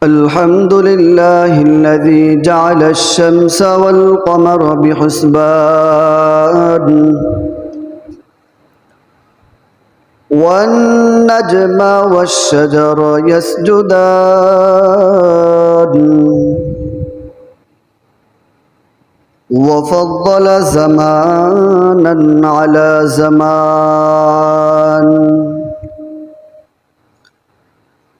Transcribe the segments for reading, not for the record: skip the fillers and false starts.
الحمد لله الذي جعل الشمس والقمر بحسبان والنجم والشجر يسجدان وفضل زمانا على زمان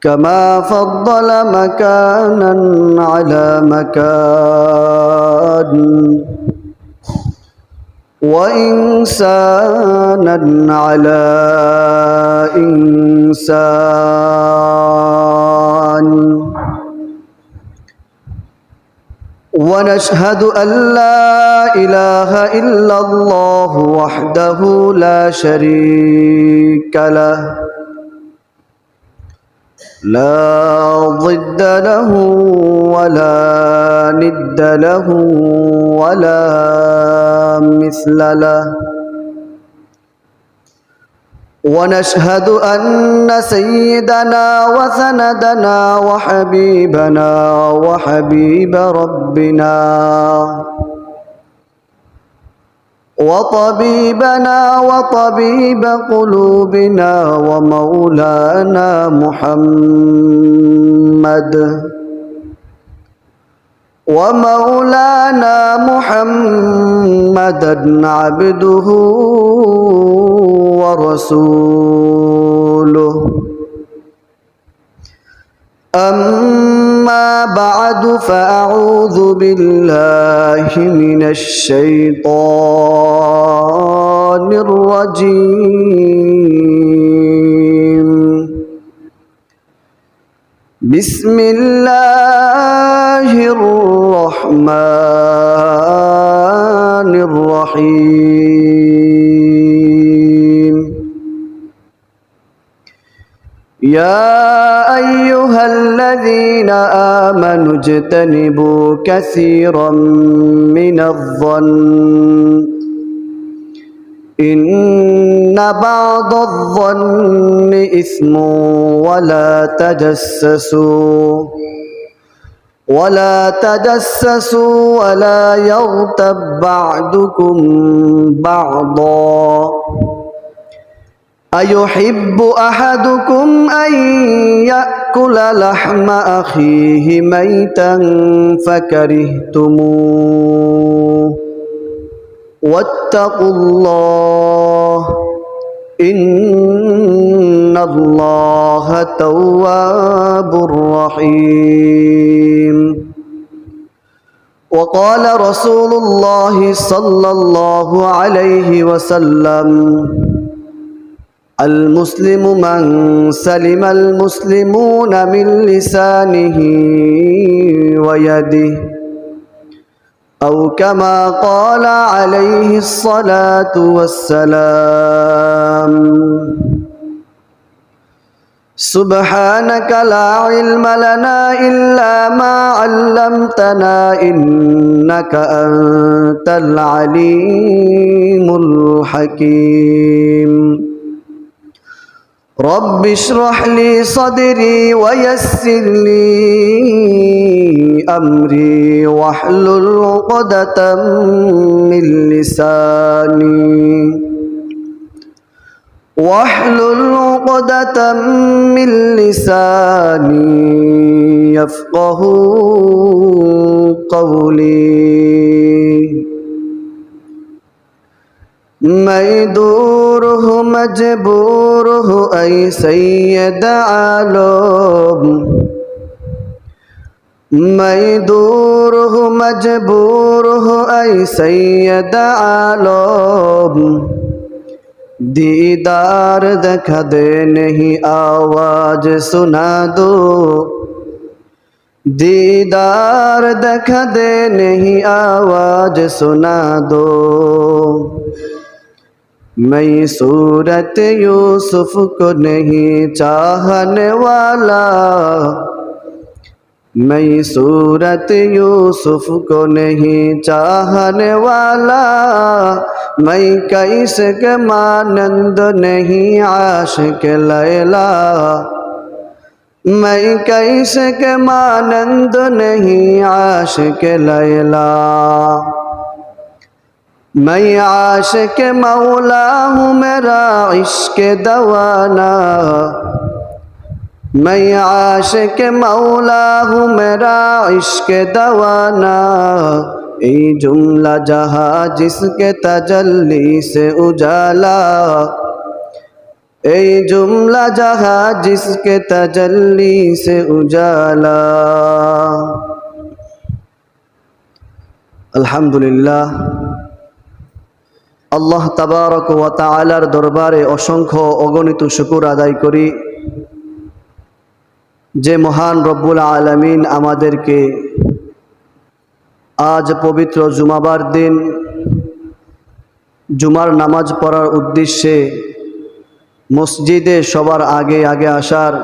كما فضل مكانا على مكان وإنسانا على إنسان ونشهد أن لا إله إلا الله وحده لا شريك له لا ضد له ولا ند له ولا مثل له ونشهد أن سيدنا وسندنا وحبيبنا وحبيب ربنا وطبيبنا وطبيب قلوبنا ومولانا محمدا عبده ورسوله أما بعد فأعوذ بالله من الشيطان الرجيم بسم الله الرحمن الرحيم يا أيها الذين آمنوا اجتنبوا كثيرا من الظن إن بعض الظن إثم ولا تجسسوا ولا يغتب بعضكم بعضا أيحب أحدكم أن يأكل لحم أخيه ميتا فكرهتموه واتقوا الله إن الله تواب رحيم وقال رسول الله صلى الله عليه وسلم المسلم من سلم المسلمون من لسانه ويده أو كما قال عليه الصلاة والسلام سبحانك لا علم لنا إلا ما علمتنا إنك أنت العليم الحكيم رب اشرح لي صدري ويسر لي أمري واحلل عقدة من لساني يفقه قولي ميدوره مجبوره أي سيد عالم ميدوره مجبوره أي سيد عالم दीदार दिखा दे नहीं आवाज सुना दो दीदार दिखा दे नहीं आवाज सुना दो मैं सूरत यूसुफ को नहीं चाहने वाला मैं सूरत यूसुफ को नहीं चाहने वाला मैं कैसे के मानंद नहीं आशिक लैला मैं कैसे के मानंद नहीं आशिक लैला, मैं आशिक मौला हूँ मेरा इश्क दवाना, मैं आशिक मौला हूँ मेरा इश्क दवाना। ये जुमला जहाँ जिसके तजल्ली से उजाला, ये जुमला जहाँ जिसके तजल्ली से उजाला। अल्हम्दुलिल्लाह, আল্লাহ তাবারক ওয়া তাআলার দরবারে অসংখ্য অগণিত শুকর আদায় করি যে মহান রব্বুল আলামিন আমাদেরকে আজ পবিত্র জুমাবার দিন জুমার নামাজ পড়ার উদ্দেশ্যে মসজিদে সবার আগে আগে আসার,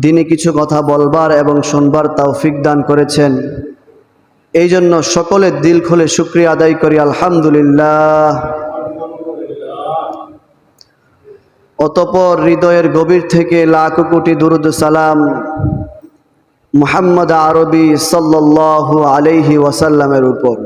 দিনে কিছু কথা বলবার এবং শুনবার তৌফিক দান করেছেন। এই জন্য সকলে দিল খুলে শুকরিয়া আদায় করি আলহামদুলিল্লাহ। অতঃপর হৃদয়ের গভীর থেকে লাখ কোটি দুরুদ সালাম মুহাম্মদ আরবি সাল্লাল্লাহু আলাইহি ওয়াসাল্লামের উপর।